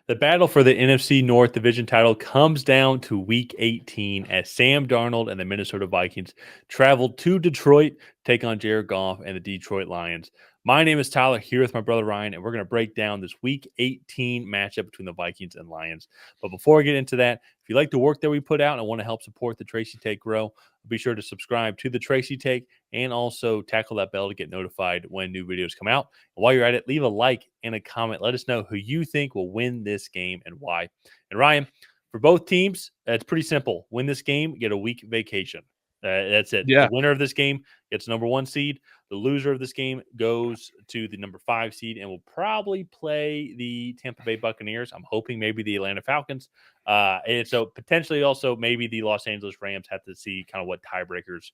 The battle for the NFC North division title comes down to Week 18 as Sam Darnold and the Minnesota Vikings travel to Detroit to take on Jared Goff and the Detroit Lions. My name is Tyler, here with my brother Ryan, and we're going to break down this Week 18 matchup between the Vikings and Lions. But before we get into that, if you like the work that we put out and want to help support the Tracy Take grow, be sure to subscribe to the Tracy Take and also tackle that bell to get notified when new videos come out. And while you're at it, leave a like and a comment. Let us know who you think will win this game and why. And Ryan, for both teams, it's pretty simple. Win this game, get a week vacation. That's it. Yeah. The winner of this game gets number 1 seed. The loser of this game goes to the number 5 seed and will probably play the Tampa Bay Buccaneers. I'm hoping maybe the Atlanta Falcons. And so potentially also maybe the Los Angeles Rams have to see kind of what tiebreakers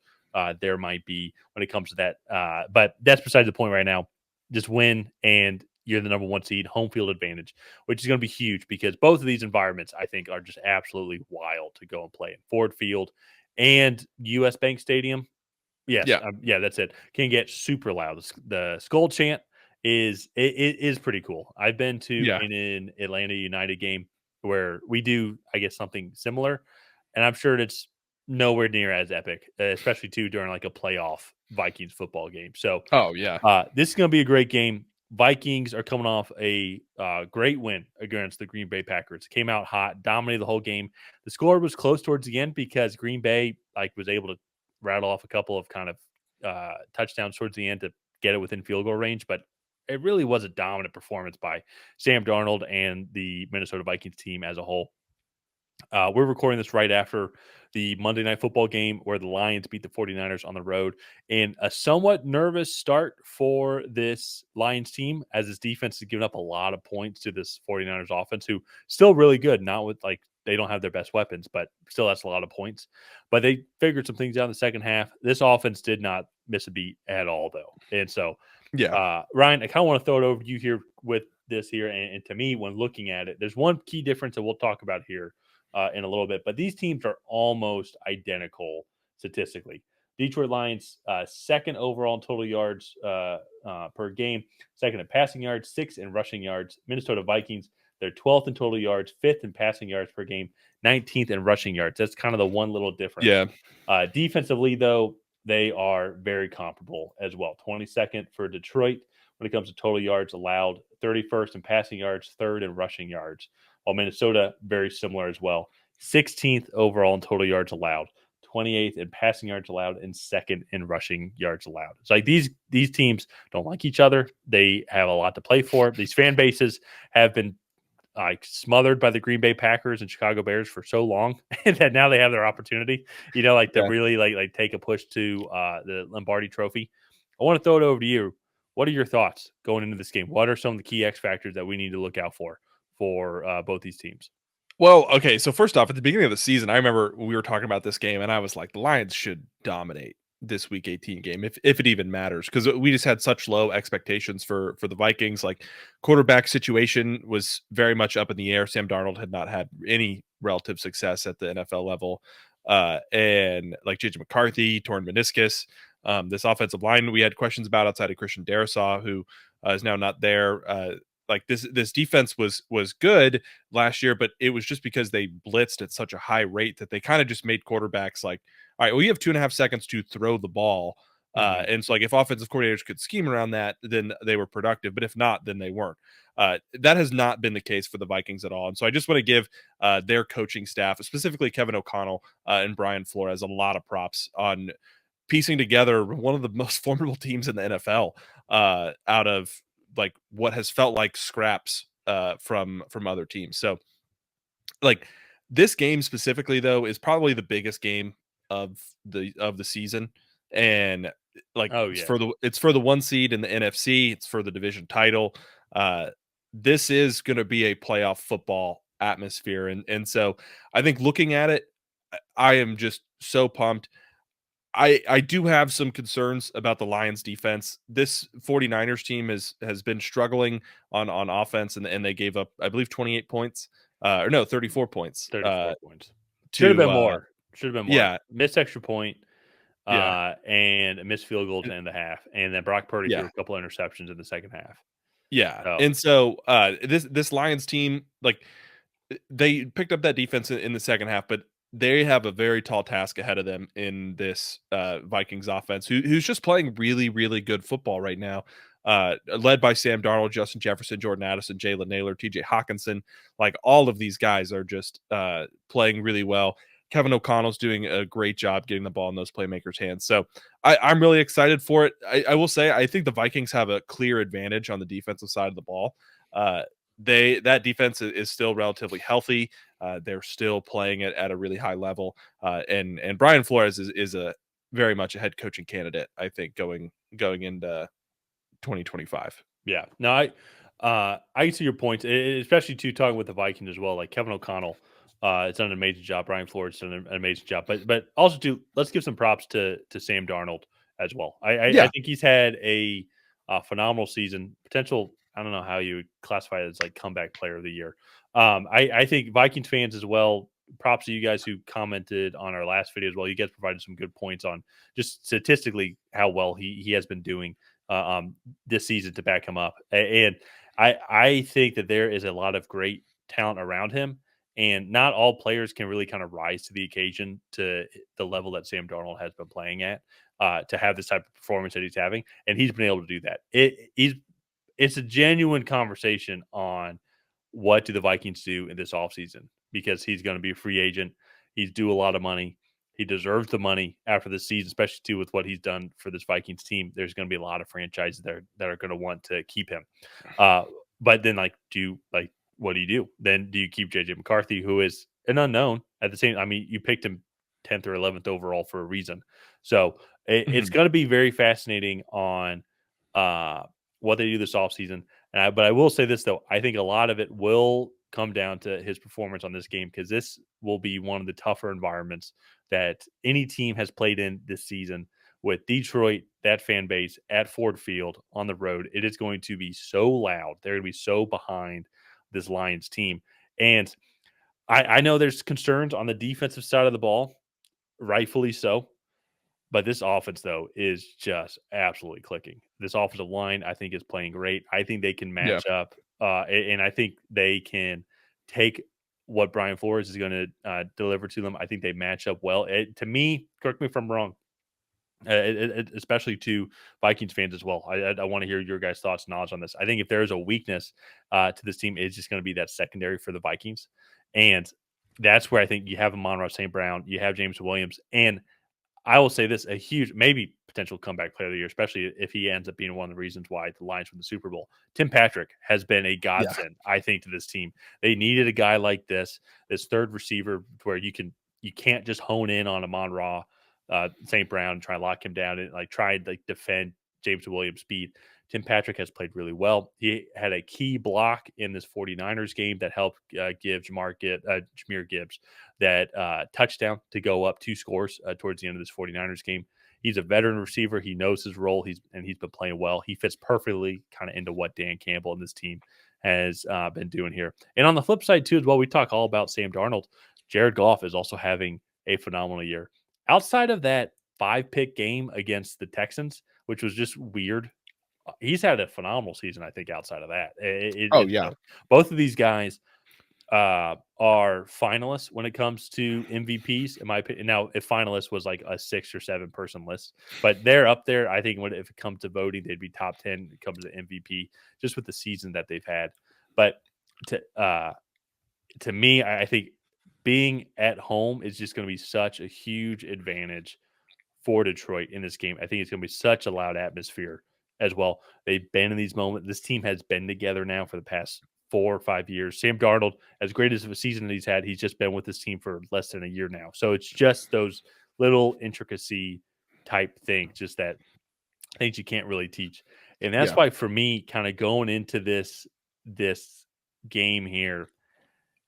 there might be when it comes to that. But that's besides the point right now. Just win and you're the number 1 seed, home field advantage, which is going to be huge because both of these environments, I think, are just absolutely wild to go and play in. Ford Field and US Bank Stadium. Yes, Yeah. that's it. Can get super loud. The Skull Chant is pretty cool. I've been to Yeah. an Atlanta United game where we do, I guess, something similar, and I'm sure it's nowhere near as epic, especially too during like a playoff Vikings football game. So, Oh, yeah. this is going to be a great game. Vikings are coming off a great win against the Green Bay Packers. Came out hot, dominated the whole game. The score was close towards the end because Green Bay was able to rattle off a couple of kind of touchdowns towards the end to get it within field goal range. But it really was a dominant performance by Sam Darnold and the Minnesota Vikings team as a whole. We're recording this right after the Monday Night Football game where the Lions beat the 49ers on the road. And a somewhat nervous start for this Lions team as this defense has given up a lot of points to this 49ers offense, who still really good, not with they don't have their best weapons, but still that's a lot of points. But they figured some things out in the second half. This offense did not miss a beat at all, though. And so, Yeah. Ryan, I kind of want to throw it over to you here with this here. And to me, when looking at it, there's one key difference that we'll talk about here in a little bit. But these teams are almost identical statistically. Detroit Lions, second overall in total yards per game, second in passing yards, 6th in rushing yards. Minnesota Vikings, they're 12th in total yards, 5th in passing yards per game, 19th in rushing yards. That's kind of the one little difference. Yeah. Defensively, though, they are very comparable as well. 22nd for Detroit when it comes to total yards allowed, 31st in passing yards, 3rd in rushing yards. While Minnesota, very similar as well. 16th overall in total yards allowed, 28th in passing yards allowed, and 2nd in rushing yards allowed. It's like these teams don't like each other. They have a lot to play for. These fan bases have been smothered by the Green Bay Packers and Chicago Bears for so long that now they have their opportunity, to Yeah. really like take a push to the Lombardi Trophy. I want to throw it over to you. What are your thoughts going into this game? What are some of the key X factors that we need to look out for both these teams? Well, okay, so first off, at the beginning of the season, I remember we were talking about this game, and I was like, the Lions should dominate this Week 18 game, if it even matters, because we just had such low expectations for the Vikings. Like, quarterback situation was very much up in the air. Sam Darnold had not had any relative success at the NFL level, and like JJ McCarthy, torn meniscus. This offensive line we had questions about outside of Christian Darrisaw, who is now not there. Like this defense was good last year, but it was just because they blitzed at such a high rate that they kind of just made quarterbacks like, all right, well, you have 2.5 seconds to throw the ball. And so like if offensive coordinators could scheme around that, then they were productive. But if not, then they weren't. That has not been the case for the Vikings at all. And so I just want to give their coaching staff, specifically Kevin O'Connell and Brian Flores, a lot of props on piecing together one of the most formidable teams in the NFL out of like what has felt like scraps from other teams. So like this game specifically though is probably the biggest game of the season, and like Oh it's yeah, for the 1 seed in the NFC, it's for the division title. This is going to be a playoff football atmosphere, and so I think looking at it, I am just so pumped. I do have some concerns about the Lions defense. This 49ers team has been struggling on offense, and they gave up, I believe, 28 points. Or no, 34 points. 34 points. Should have To been more. Should have been more. Yeah, Missed extra point, yeah, and a missed field goal to end the half. And then Brock Purdy threw yeah. a couple of interceptions in the second half. Yeah, So and so, this Lions team, like, they picked up that defense in the second half, but they have a very tall task ahead of them in this, Vikings offense, who's just playing really, really good football right now, led by Sam Darnold, Justin Jefferson, Jordan Addison, Jalen Nailor, TJ Hawkinson. Like, all of these guys are just, playing really well. Kevin O'Connell's doing a great job getting the ball in those playmakers' hands. So I'm really excited for it. I will say I think the Vikings have a clear advantage on the defensive side of the ball. Uh, that defense is still relatively healthy. They're still playing it at a really high level. And Brian Flores is a very much a head coaching candidate, I think, going into 2025. yeah, no, I see your points, especially too talking with the Vikings as well. Like Kevin O'Connell, has done an amazing job. Brian Flores done an amazing job, but also too, let's give some props to Sam Darnold as well. I Yeah. think he's had a, phenomenal season. Potential. I don't know how you would classify it as like comeback player of the year. I think Vikings fans as well. Props to you guys who commented on our last video as well. You guys provided some good points on just statistically how well he has been doing. This season to back him up. And I think that there is a lot of great talent around him, and not all players can really kind of rise to the occasion to the level that Sam Darnold has been playing at, to have this type of performance that he's having, and he's been able to do that. It's a genuine conversation on what do the Vikings do in this offseason, because he's going to be a free agent. He's due a lot of money. He deserves the money after this season, especially too with what he's done for this Vikings team. There's going to be a lot of franchises that are going to want to keep him. But then, what do you do? Then do you keep JJ McCarthy, who is an unknown at the same? I mean, you picked him 10th or 11th overall for a reason. So it's Mhm. going to be very fascinating on what they do this offseason. But I will say this though, I think a lot of it will come down to his performance on this game, because this will be one of the tougher environments that any team has played in this season. With Detroit, that fan base at Ford Field on the road, it is going to be so loud. They're going to be so behind this Lions team. And I know there's concerns on the defensive side of the ball, rightfully so. But this offense, though, is just absolutely clicking. This offensive line, I think, is playing great. I think they can Yeah. match up, and I think they can take what Brian Flores is going to deliver to them. I think they match up well. To me, correct me if I'm wrong, especially to Vikings fans as well. I want to hear your guys' thoughts and knowledge on this. I think if there is a weakness to this team, it's just going to be that secondary for the Vikings, and that's where I think you have Amon-Ra St. Brown, you have James Williams, and I will say this: a huge, maybe potential comeback player of the year, especially if he ends up being one of the reasons why the Lions win the Super Bowl. Tim Patrick has been a Yeah. godsend, I think, to this team. They needed a guy like this third receiver, where you can't just hone in on Amon Ra, St. Brown, and try and lock him down and try and defend James Williams' speed. Tim Patrick has played really well. He had a key block in this 49ers game that helped give Jahmyr Gibbs that touchdown to go up 2 scores towards the end of this 49ers game. He's a veteran receiver. He knows his role. He's been playing well. He fits perfectly kind of into what Dan Campbell and this team has been doing here. And on the flip side too, as well, we talk all about Sam Darnold. Jared Goff is also having a phenomenal year. Outside of that 5-pick game against the Texans, which was just weird, he's had a phenomenal season. I think outside of that, Oh, yeah. both of these guys are finalists when it comes to MVPs, in my opinion. Now, if finalists was like a 6 or 7 person list, but they're up there. I think if it comes to voting, they'd be top 10. It comes to MVP, just with the season that they've had. But to me, I think being at home is just going to be such a huge advantage for Detroit in this game. I think it's going to be such a loud atmosphere as well. They've been in these moments. This team has been together now for the past 4 or 5 years. Sam Darnold, as great as a season that he's just been with this team for less than a year now. So it's just those little intricacy type things, just that things you can't really teach. And that's Yeah. why for me, kind of going into this game here,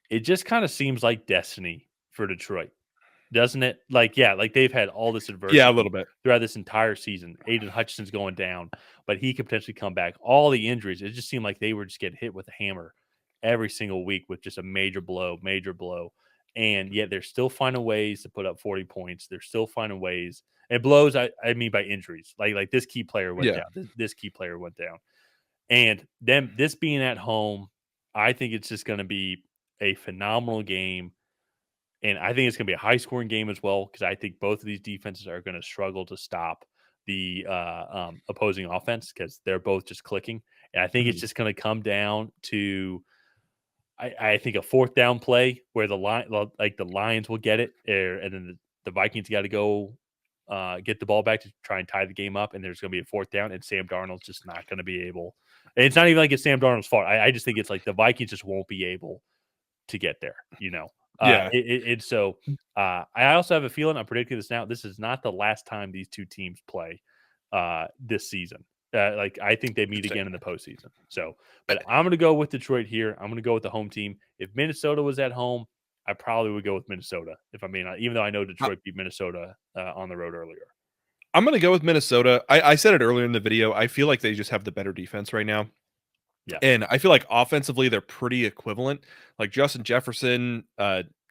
it just kind of seems like destiny for Detroit, doesn't it? Like, yeah, like they've had all this Yeah, a little adversity bit. throughout this entire season. Aiden Hutchinson's going down, but he could potentially come back. All the injuries, it just seemed like they were just getting hit with a hammer every single week with just a major blow, major blow. And yet they're still finding ways to put up 40 points. They're still finding ways. And blows, I mean by injuries. Like this key player went Yeah. down. This key player went down. And them this being at home, I think it's just going to be a phenomenal game. And I think it's going to be a high scoring game as well because I think both of these defenses are going to struggle to stop the opposing offense because they're both just clicking. And I think it's Mhm. just going to come down to I think a fourth down play where the Lions will get it, and then the Vikings got to go get the ball back to try and tie the game up, and there's going to be a fourth down, and Sam Darnold's just not going to be able. And it's not even like it's Sam Darnold's fault. I just think it's like the Vikings just won't be able to get there. Yeah. So I also have a feeling I'm predicting this now. This is not the last time these two teams play this season. Like I think they meet Interesting. again in the postseason. So, but I'm going to go with Detroit here. I'm going to go with the home team. If Minnesota was at home, I probably would go with Minnesota. If I mean, even though I know I Detroit beat Minnesota on the road earlier. I'm gonna go with Minnesota. I said it earlier in the video. I feel like they just have the better defense right now. Yeah, And I feel like offensively, they're pretty equivalent. Like Justin Jefferson,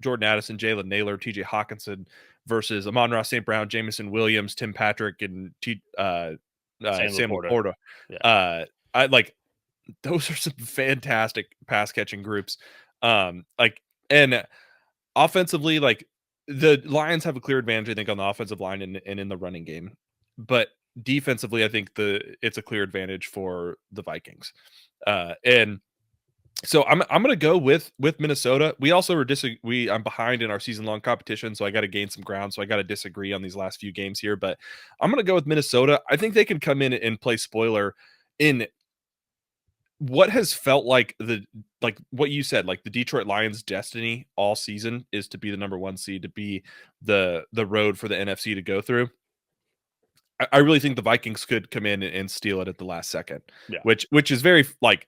Jordan Addison, Jalen Naylor, TJ Hawkinson versus Amon-Ra St. Brown, Jamison Williams, Tim Patrick, and Sam Sam Laporta. Laporta. Yeah, I like those are some fantastic pass catching groups. Like and offensively, like the Lions have a clear advantage, I think, on the offensive line and in the running game. But defensively, I think it's a clear advantage for the Vikings. And so I'm gonna go with Minnesota. We also were I'm behind in our season long competition, so I got to gain some ground. So I got to disagree on these last few games here, but I'm gonna go with Minnesota. I think they can come in and play spoiler in what has felt like what you said, like the Detroit Lions' destiny all season is to be the number one seed, to be the road for the NFC to go through. I really think the Vikings could come in and steal it at the last second, yeah, which is very like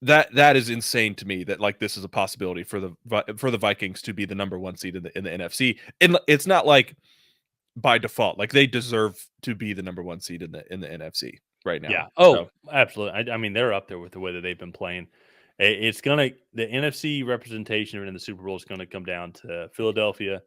that is insane to me that like this is a possibility for the Vikings to be the number one seed in the NFC. And it's not like by default, like they deserve to be the number one seed in the NFC right now. yeah. Oh, So absolutely. I mean, they're up there with the way that they've been playing. It's gonna the NFC representation in the Super Bowl is going to come down to Philadelphia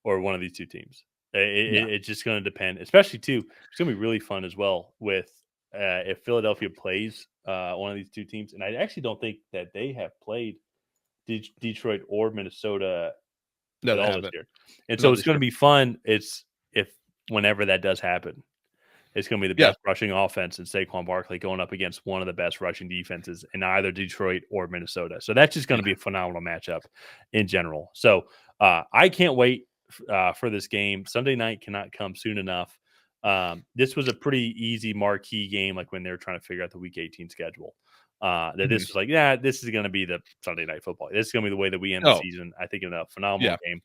or one of these two teams. yeah, It's just going to depend, especially too. It's going to be really fun as well with if Philadelphia plays one of these two teams, and I actually don't think that they have played Detroit or Minnesota no, at they all this haven't. year, and so Not it's this going to year. be fun. It's if whenever that does happen, it's going to be the Yeah, best rushing offense and Saquon Barkley going up against one of the best rushing defenses in either Detroit or Minnesota. So that's just going to yeah. be a phenomenal matchup in general. So I can't wait for this game. Sunday night cannot come soon enough. This was a pretty easy marquee game, like when they were trying to figure out the Week 18 schedule. That Mhm. this was like, yeah, this is going to be the Sunday night football. This is going to be the way that we end the Oh, season. I think in a phenomenal yeah. game.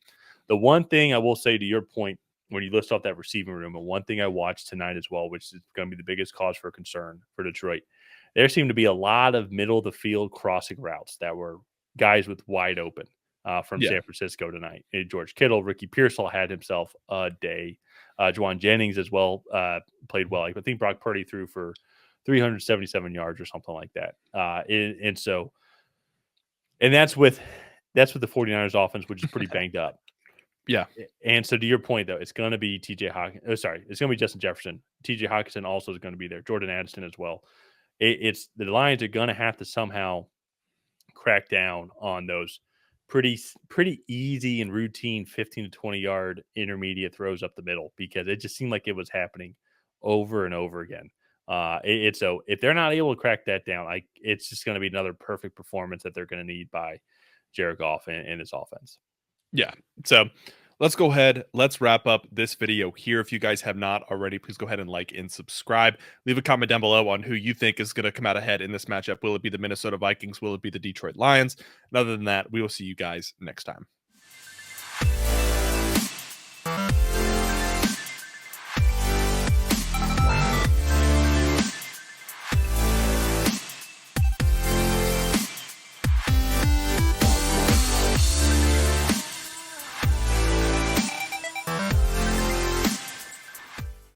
The one thing I will say to your point when you list off that receiving room, and one thing I watched tonight as well, which is going to be the biggest cause for concern for Detroit, there seemed to be a lot of middle of the field crossing routes that were guys with wide open from Yeah. San Francisco tonight. George Kittle, Ricky Pearsall had himself a day. Juwan Jennings as well played well. I think Brock Purdy threw for 377 yards or something like that. And that's with the 49ers offense, which is pretty banged up. Yeah. And so to your point, though, it's going to be TJ Hawkins. Oh, sorry, it's going to be Justin Jefferson. TJ Hawkinson also is going to be there. Jordan Addison as well. It's the Lions are going to have to somehow crack down on those pretty easy and routine 15 to 20-yard intermediate throws up the middle because it just seemed like it was happening over and over again. So if they're not able to crack that down, like it's just going to be another perfect performance that they're going to need by Jared Goff and his offense. Yeah. So let's go ahead. Let's wrap up this video here. If you guys have not already, please go ahead and like and subscribe. Leave a comment down below on who you think is going to come out ahead in this matchup. Will it be the Minnesota Vikings? Will it be the Detroit Lions? And other than that, we will see you guys next time.